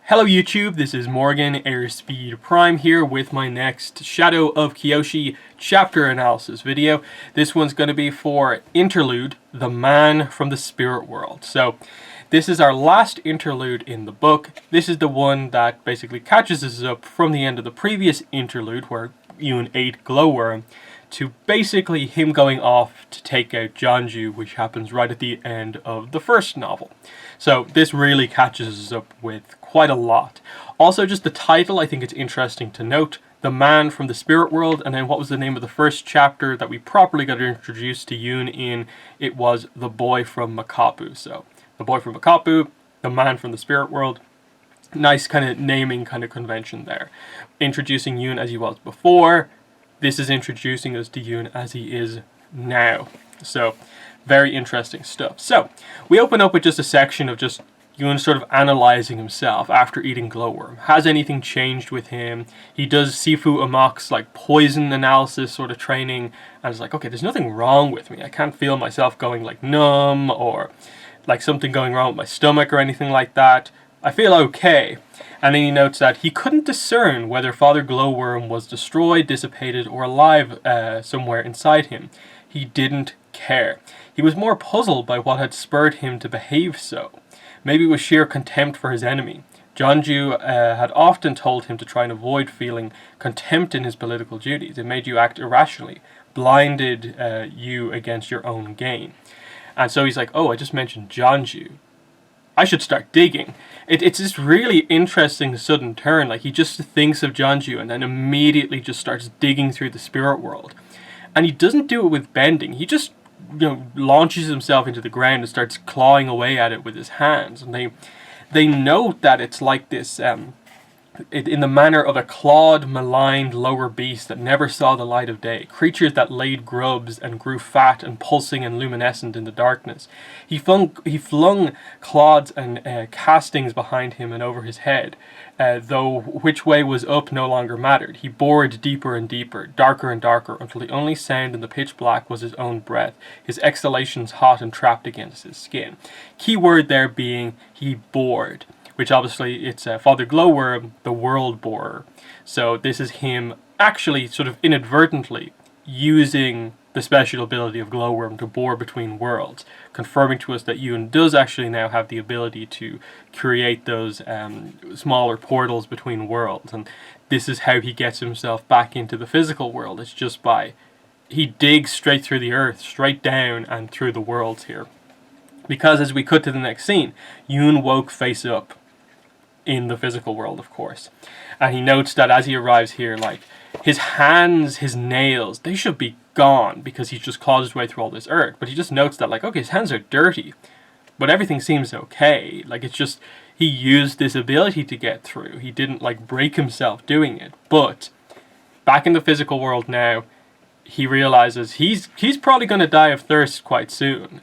Hello YouTube, this is Morgan, Airspeed Prime here with my next Shadow of Kyoshi chapter analysis video. This one's going to be for Interlude, the Man from the Spirit World. So this is our last interlude in the book. This is the one that basically catches us up from the end of the previous interlude where Yoon ate Glowworm to basically him going off to take out Jeonju, which happens right at the end of the first novel. So this really catches us up with quite a lot. Also, just the title, I think it's interesting to note. The Man from the Spirit World, and then what was the name of the first chapter that we properly got introduced to Yoon in? It was The Boy from Makapu. So, The Boy from Makapu, The Man from the Spirit World. Nice kind of naming kind of convention there. Introducing Yoon as he was before. This is introducing us to Yoon as he is now. So, very interesting stuff. So, we open up with just a section of just Yoon sort of analysing himself after eating Glowworm. Has anything changed with him? He does Sifu Amak's like poison analysis sort of training, and it's like, okay, there's nothing wrong with me. I can't feel myself going like numb or like something going wrong with my stomach or anything like that. I feel okay. And then he notes that he couldn't discern whether Father Glowworm was destroyed, dissipated, or alive somewhere inside him. He didn't care. He was more puzzled by what had spurred him to behave so. Maybe it was sheer contempt for his enemy. Jeonju had often told him to try and avoid feeling contempt in his political duties. It made you act irrationally, blinded you against your own gain. And so he's like, oh, I just mentioned Jeonju. I should start digging. It's this really interesting sudden turn. Like, he just thinks of Jeonju and then immediately just starts digging through the spirit world. And he doesn't do it with bending. He just, launches himself into the ground and starts clawing away at it with his hands. And they note that it's like this, in the manner of a clawed, maligned lower beast that never saw the light of day. Creatures that laid grubs and grew fat and pulsing and luminescent in the darkness. He flung clods and castings behind him and over his head, though which way was up no longer mattered. He bored deeper and deeper, darker and darker, until the only sound in the pitch black was his own breath, his exhalations hot and trapped against his skin. Key word there being he bored. Which obviously it's Father Glowworm, the world borer. So this is him actually sort of inadvertently using the special ability of Glowworm to bore between worlds, confirming to us that Yoon does actually now have the ability to create those smaller portals between worlds. And this is how he gets himself back into the physical world. It's just by, he digs straight through the earth, straight down and through the worlds here. Because as we cut to the next scene, Yoon woke face up in the physical world, of course. And he notes that as he arrives here, like, his hands, his nails, they should be gone because he's just clawed his way through all this earth. But he just notes that, like, okay, his hands are dirty, but everything seems okay. Like, it's just, he used this ability to get through. He didn't, like, break himself doing it. But back in the physical world now, he realizes he's probably going to die of thirst quite soon.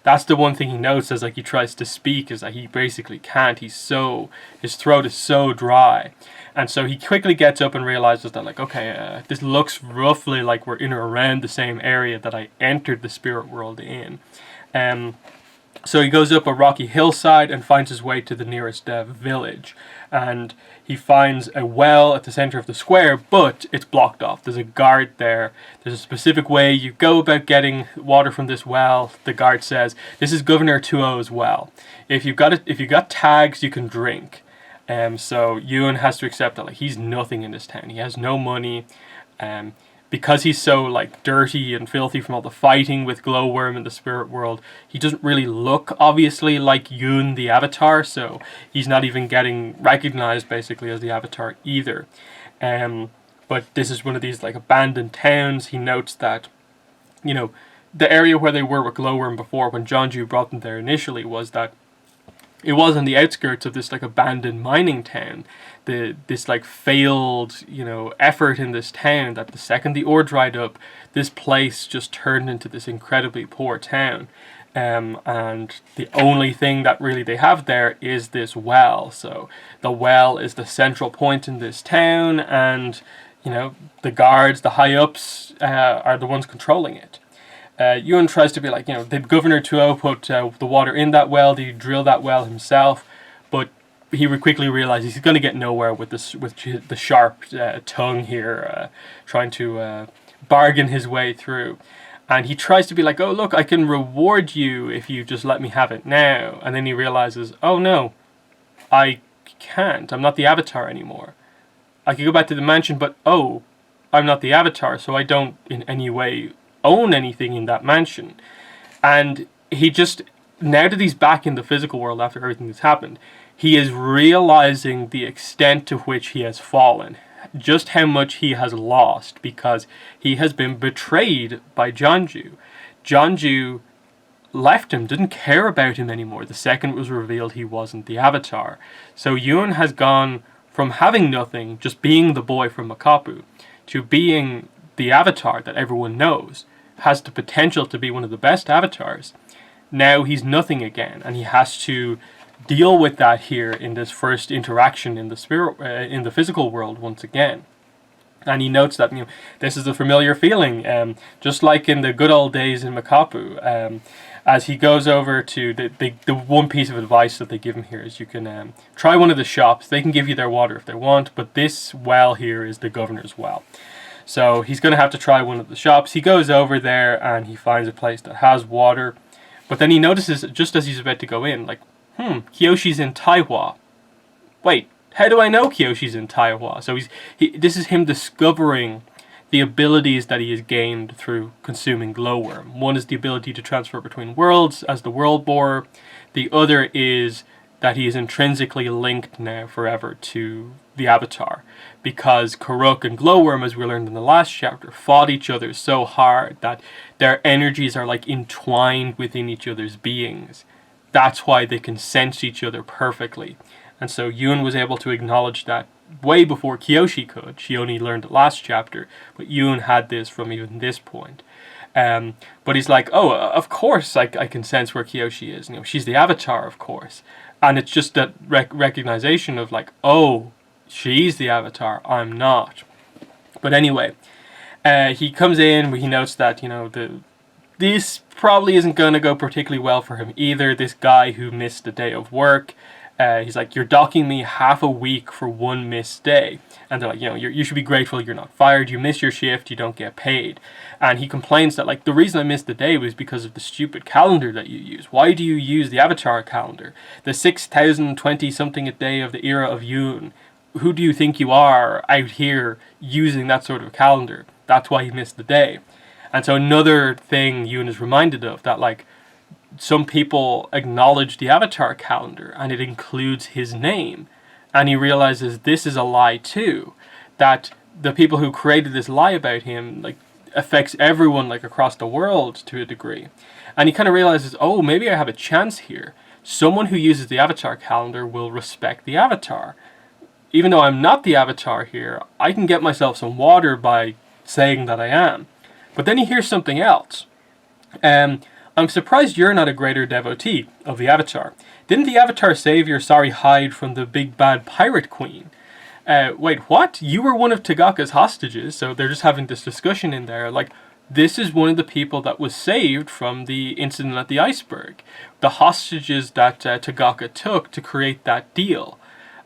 That's the one thing he notes as like he tries to speak, is that he basically can't. His throat is so dry. And so he quickly gets up and realizes that, like, okay, this looks roughly like we're in or around the same area that I entered the spirit world in. So he goes up a rocky hillside and finds his way to the nearest village. And he finds a well at the center of the square, but it's blocked off. There's a guard there. There's a specific way you go about getting water from this well. The guard says, this is Governor 2-0's well. If you've got tags, you can drink. So Yoon has to accept that, like, he's nothing in this town. He has no money. Because he's so, like, dirty and filthy from all the fighting with Glowworm in the spirit world, he doesn't really look, obviously, like Yoon the Avatar, so he's not even getting recognized, basically, as the Avatar either. But this is one of these, like, abandoned towns. He notes that, the area where they were with Glowworm before, when Jeonju brought them there initially, was that it was on the outskirts of this, like, abandoned mining town. This like failed, effort in this town, that the second the ore dried up, this place just turned into this incredibly poor town. And the only thing that really they have there is this well. So the well is the central point in this town, and the guards, the high ups, are the ones controlling it. Yoon tries to be like, the Governor 2-0 put the water in that well, he drilled that well himself, but he quickly realizes he's going to get nowhere with this, with the sharp tongue here, trying to bargain his way through. And he tries to be like, oh, look, I can reward you if you just let me have it now. And then he realizes, oh, no, I can't. I'm not the Avatar anymore. I could go back to the mansion, but, oh, I'm not the Avatar, so I don't in any way own anything in that mansion. And he just, now that he's back in the physical world after everything that's happened, he is realizing the extent to which he has fallen. Just how much he has lost because he has been betrayed by Jeonju. Jeonju left him, didn't care about him anymore the second it was revealed he wasn't the Avatar. So Yoon has gone from having nothing, just being the boy from Makapu, to being the Avatar that everyone knows, has the potential to be one of the best Avatars. Now he's nothing again, and he has to deal with that here in this first interaction in the spirit, in the physical world once again. And he notes that, this is a familiar feeling, just like in the good old days in Makapu. As he goes over to the one piece of advice that they give him here is you can try one of the shops. They can give you their water if they want, but this well here is the governor's well. So he's going to have to try one of the shops. He goes over there and he finds a place that has water. But then he notices, just as he's about to go in, like, Kyoshi's in Taiwa. Wait, how do I know Kyoshi's in Taiwa? So this is him discovering the abilities that he has gained through consuming glowworm. One is the ability to transfer between worlds as the world borer. The other is that he is intrinsically linked now forever to the Avatar. Because Karuk and Glowworm, as we learned in the last chapter, fought each other so hard that their energies are like entwined within each other's beings. That's why they can sense each other perfectly. And so Yoon was able to acknowledge that way before Kyoshi could. She only learned the last chapter, but Yoon had this from even this point. But he's like, oh, of course I can sense where Kyoshi is. She's the Avatar, of course. And it's just that recognition of like, oh, she's the Avatar, I'm not. But anyway, he comes in, he notes that, this probably isn't going to go particularly well for him either. This guy who missed a day of work, he's like, you're docking me half a week for one missed day. And they're like, you should be grateful you're not fired. You miss your shift, you don't get paid. And he complains that, like, the reason I missed the day was because of the stupid calendar that you use. Why do you use the Avatar calendar? The 6,020 something a day of the era of Yoon. Who do you think you are out here using that sort of calendar? That's why he missed the day. And so another thing Yoon is reminded of, that like some people acknowledge the Avatar calendar and it includes his name. And he realizes this is a lie too. That the people who created this lie about him like affects everyone like across the world to a degree. And he kind of realizes, oh, maybe I have a chance here. Someone who uses the Avatar calendar will respect the Avatar. Even though I'm not the Avatar here, I can get myself some water by saying that I am. But then he hears something else. I'm surprised you're not a greater devotee of the Avatar. Didn't the Avatar save your sorry hide from the big bad pirate queen? Wait, what? You were one of Tagaka's hostages, so they're just having this discussion in there. Like, this is one of the people that was saved from the incident at the iceberg. The hostages that Tagaka took to create that deal.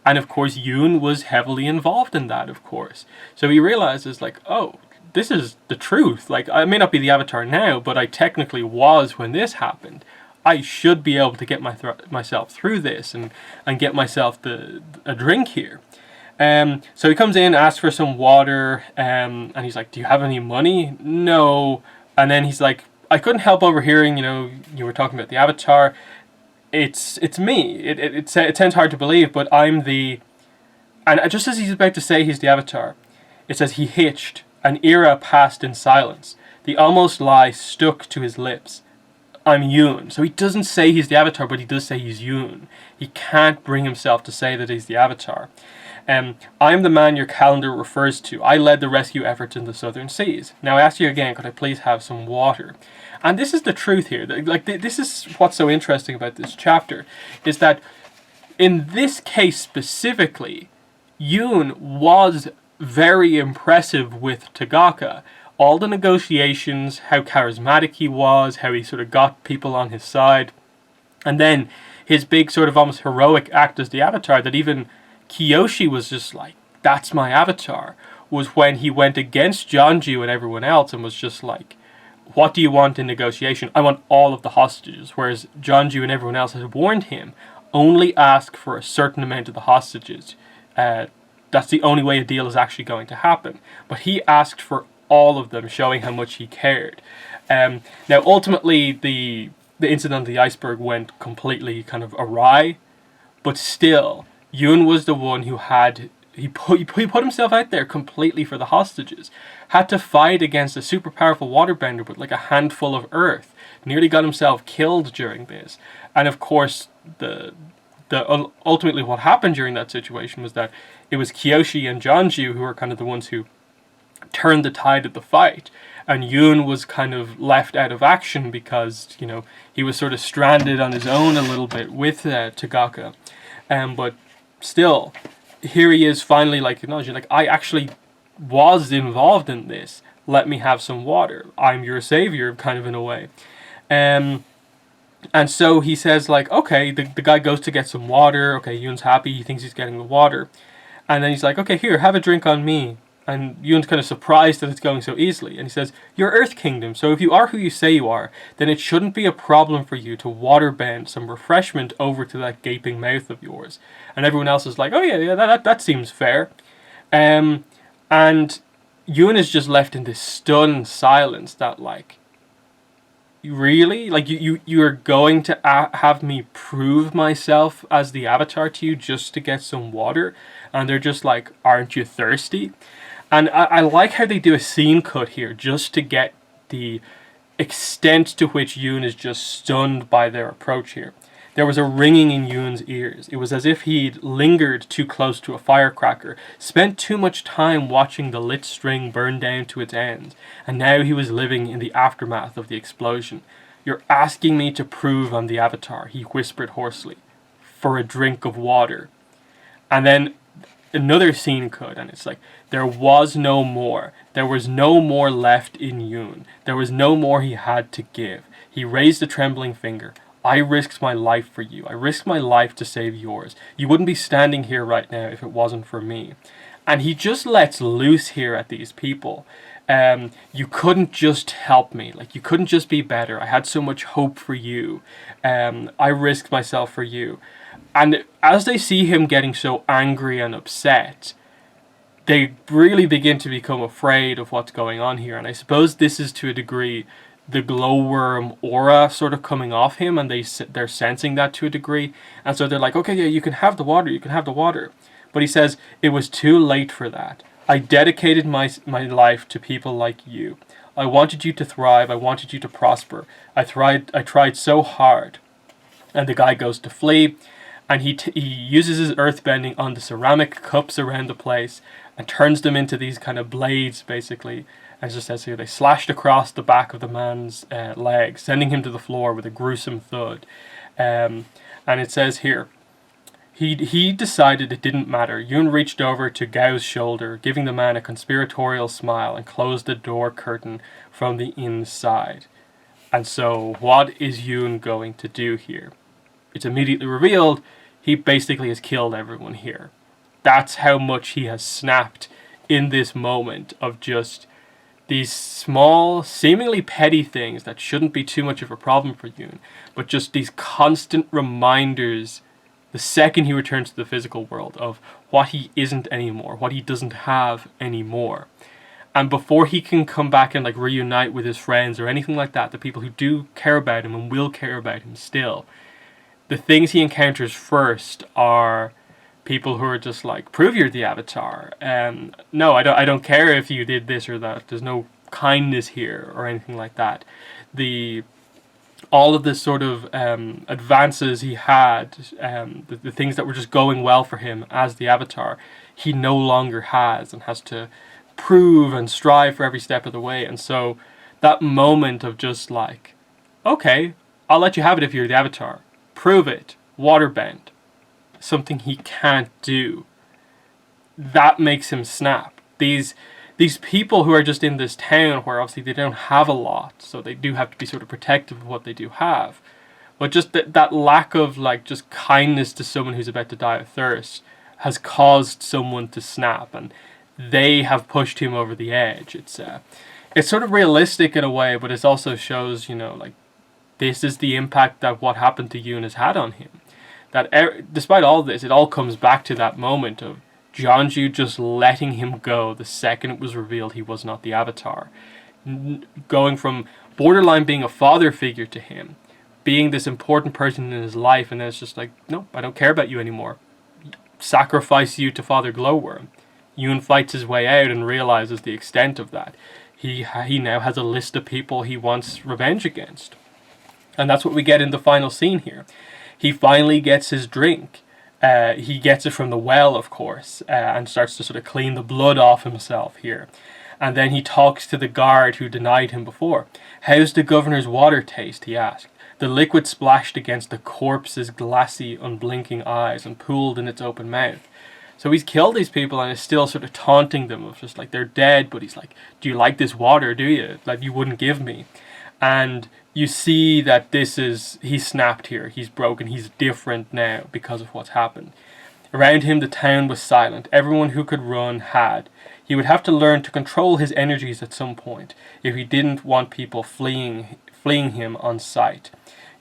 And of course, Yoon was heavily involved in that, of course. So he realizes, like, oh, this is the truth. Like, I may not be the Avatar now, but I technically was when this happened. I should be able to get myself through this and get myself a drink here. So he comes in, asks for some water, and he's like, do you have any money? No. And then he's like, I couldn't help overhearing, you were talking about the Avatar. It's me. It sounds hard to believe, but I'm the... And just as he's about to say he's the Avatar, it says he hitched. An era passed in silence. The almost lie stuck to his lips. I'm Yoon. So he doesn't say he's the Avatar, but he does say he's Yoon. He can't bring himself to say that he's the Avatar. I'm the man your calendar refers to. I led the rescue efforts in the southern seas. Now I ask you again, could I please have some water? And this is the truth here. Like, this is what's so interesting about this chapter, is that in this case specifically, Yoon was very impressive with Tagaka. All the negotiations, how charismatic he was, how he sort of got people on his side. And then his big sort of almost heroic act as the Avatar, that even Kyoshi was just like, that's my Avatar, was when he went against Jonju and everyone else and was just like, what do you want in negotiation? I want all of the hostages. Whereas Jonju and everyone else had warned him, only ask for a certain amount of the hostages. That's the only way a deal is actually going to happen. But he asked for all of them, showing how much he cared. Now, ultimately, the incident on the iceberg went completely kind of awry, but still, Yoon was the one who had he put himself out there completely for the hostages. Had to fight against a super powerful waterbender with like a handful of earth. Nearly got himself killed during this. And of course, the ultimately what happened during that situation was that it was Kyoshi and Jonju who were kind of the ones who turned the tide of the fight. And Yoon was kind of left out of action because, you know, he was sort of stranded on his own a little bit with Tagaka. But still, here he is finally like acknowledging, like, I actually was involved in this. Let me have some water. I'm your savior, kind of in a way. And so he says, like, okay, the guy goes to get some water. Okay, Yoon's happy. He thinks he's getting the water. And then he's like, okay, here, have a drink on me. And Yoon's kind of surprised that it's going so easily. And he says, you're Earth Kingdom, so if you are who you say you are, then it shouldn't be a problem for you to waterbend some refreshment over to that gaping mouth of yours. And everyone else is like, oh yeah, that seems fair. And Yoon is just left in this stunned silence that, like, really? Like, you're going to have me prove myself as the Avatar to you just to get some water? And they're just like, aren't you thirsty? And I like how they do a scene cut here just to get the extent to which Yoon is just stunned by their approach here. There was a ringing in Yoon's ears. It was as if he'd lingered too close to a firecracker, spent too much time watching the lit string burn down to its ends, and now he was living in the aftermath of the explosion. You're asking me to prove I'm the Avatar, he whispered hoarsely, for a drink of water. And then another scene cut, and it's like, there was no more. There was no more left in Yoon. There was no more he had to give. He raised a trembling finger. I risked my life for you. I risked my life to save yours. You wouldn't be standing here right now if it wasn't for me. And he just lets loose here at these people. You couldn't just help me. Like, you couldn't just be better. I had so much hope for you. I risked myself for you. And as they see him getting so angry and upset, they really begin to become afraid of what's going on here. And I suppose this is, to a degree, the glowworm aura sort of coming off him, and they're sensing that to a degree. And so they're like, okay, yeah, you can have the water, you can have the water. But he says, it was too late for that. I dedicated my life to people like you. I wanted you to thrive, I wanted you to prosper. I tried so hard. And the guy goes to flee, and he uses his earthbending on the ceramic cups around the place and turns them into these kind of blades, basically. As it says here, they slashed across the back of the man's leg, sending him to the floor with a gruesome thud. And it says here, he decided it didn't matter. Yoon reached over to Gao's shoulder, giving the man a conspiratorial smile, and closed the door curtain from the inside. And so, what is Yoon going to do here? It's immediately revealed he basically has killed everyone here. That's how much he has snapped in this moment of just these small, seemingly petty things that shouldn't be too much of a problem for Yoon, but just these constant reminders the second he returns to the physical world of what he isn't anymore, what he doesn't have anymore. And before he can come back and like reunite with his friends or anything like that, the people who do care about him and will care about him still, the things he encounters first are people who are just like, prove you're the Avatar. No, I don't care if you did this or that. There's no kindness here or anything like that. All of this sort of advances he had, the things that were just going well for him as the Avatar, he no longer has and has to prove and strive for every step of the way. And so that moment of just like, okay, I'll let you have it if you're the Avatar. Prove it. Waterbend. Something he can't do. That makes him snap. These people who are just in this town where obviously they don't have a lot, so they do have to be sort of protective of what they do have. But just that lack of like just kindness to someone who's about to die of thirst has caused someone to snap, and they have pushed him over the edge. It's sort of realistic in a way, but it also shows, like, this is the impact that what happened to Yoon has had on him. That despite all this, it all comes back to that moment of Jeonju just letting him go the second it was revealed he was not the Avatar. Going from borderline being a father figure to him, being this important person in his life, and then it's just like, no, I don't care about you anymore. Sacrifice you to Father Glowworm. Yoon fights his way out and realizes the extent of that. He now has a list of people he wants revenge against. And that's what we get in the final scene here. He finally gets his drink. He gets it from the well, of course, and starts to sort of clean the blood off himself here. And then he talks to the guard who denied him before. "How's the governor's water taste?" he asked. The liquid splashed against the corpse's glassy, unblinking eyes and pooled in its open mouth. So he's killed these people and is still sort of taunting them of just like, they're dead, but he's like, "Do you like this water, do you? Like, you wouldn't give me." And you see that he's snapped here, he's broken, he's different now because of what's happened. Around him the town was silent. Everyone who could run had. He would have to learn to control his energies at some point, if he didn't want people fleeing him on sight.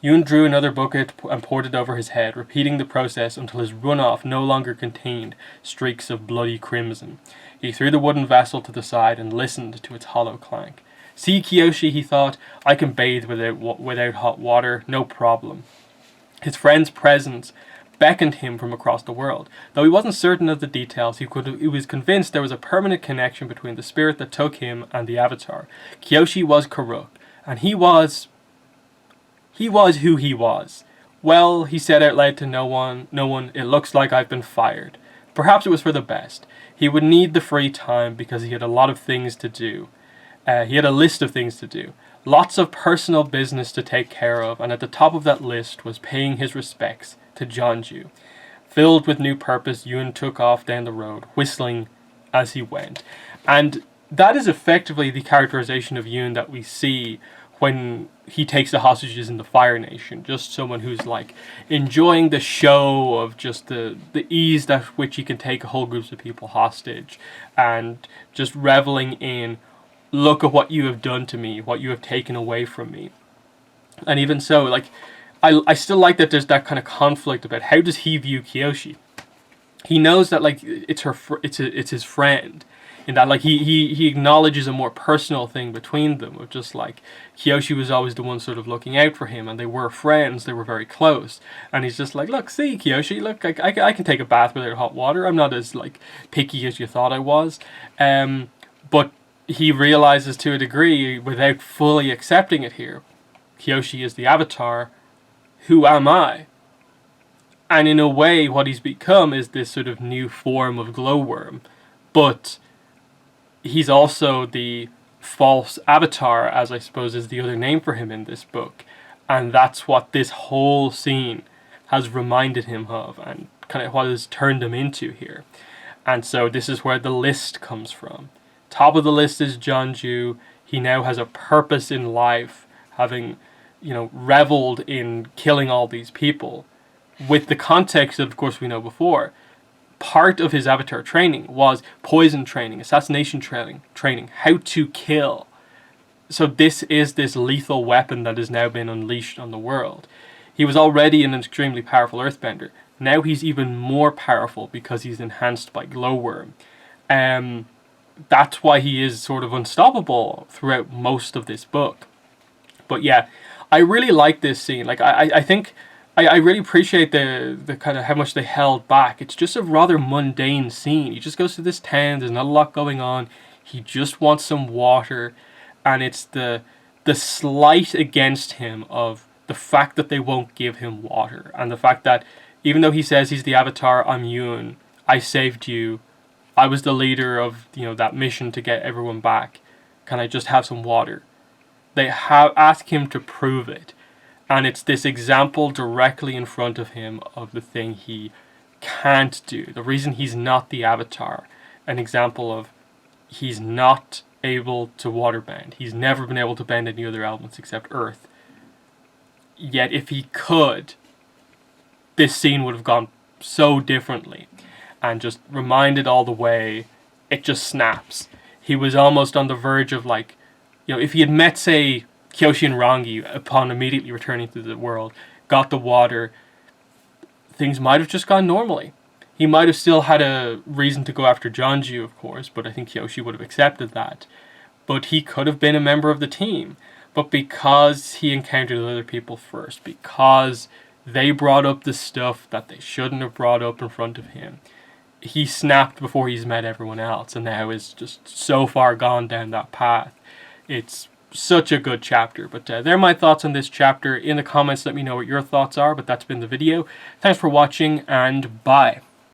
Yoon drew another bucket and poured it over his head, repeating the process until his runoff no longer contained streaks of bloody crimson. He threw the wooden vessel to the side and listened to its hollow clank. "See, Kyoshi," he thought, "I can bathe without hot water, no problem." His friend's presence beckoned him from across the world. Though he wasn't certain of the details, he was convinced there was a permanent connection between the spirit that took him and the Avatar. Kyoshi was Karuk, and he was who he was. "Well," he said out loud to no one, "it looks like I've been fired." Perhaps it was for the best. He would need the free time because he had a lot of things to do. He had a list of things to do. Lots of personal business to take care of, and at the top of that list was paying his respects to Jeonju. Filled with new purpose, Yoon took off down the road, whistling as he went. And that is effectively the characterization of Yoon that we see when he takes the hostages in the Fire Nation. Just someone who's like enjoying the show of just the ease at which he can take whole groups of people hostage, and just reveling in, look at what you have done to me, what you have taken away from me. And even so, like, I still like that there's that kind of conflict about how does he view Kyoshi. He knows that like it's his friend, in that like he acknowledges a more personal thing between them, of just like Kyoshi was always the one sort of looking out for him, and they were friends, they were very close, and he's just like, look, see, Kyoshi, look, I can take a bath without hot water, I'm not as like picky as you thought I was. But he realizes to a degree, without fully accepting it here, Kyoshi is the Avatar, who am I? And in a way, what he's become is this sort of new form of Glowworm, but he's also the false Avatar, as I suppose is the other name for him in this book. And that's what this whole scene has reminded him of, and kind of what has turned him into here. And so this is where the list comes from. Top of the list is Jeonju. He now has a purpose in life, having, reveled in killing all these people. With the context, of course, we know before, part of his Avatar training was poison training, assassination training, how to kill. So this is this lethal weapon that has now been unleashed on the world. He was already an extremely powerful earthbender. Now he's even more powerful because he's enhanced by Glowworm. That's why he is sort of unstoppable throughout most of this book. But yeah, I really like this scene. Like, I think I really appreciate the kind of how much they held back. It's just a rather mundane scene. He just goes to this town, there's not a lot going on. He just wants some water, and it's the slight against him of the fact that they won't give him water, and the fact that even though he says he's the Avatar, I'm Yoon, I saved you, I was the leader of that mission to get everyone back, can I just have some water? They ask him to prove it. And it's this example directly in front of him of the thing he can't do. The reason he's not the Avatar. An example of he's not able to waterbend. He's never been able to bend any other elements except earth. Yet if he could, this scene would have gone so differently. And just reminded all the way, it just snaps. He was almost on the verge of, like, if he had met, say, Kyoshi and Rangi upon immediately returning to the world, got the water, things might have just gone normally. He might have still had a reason to go after Jonju, of course, but I think Kyoshi would have accepted that. But he could have been a member of the team. But because he encountered other people first, because they brought up the stuff that they shouldn't have brought up in front of him, he snapped before he's met everyone else, and now is just so far gone down that path. It's such a good chapter. But they're my thoughts on this chapter. In the comments, let me know what your thoughts are. But that's been the video. Thanks for watching, and bye.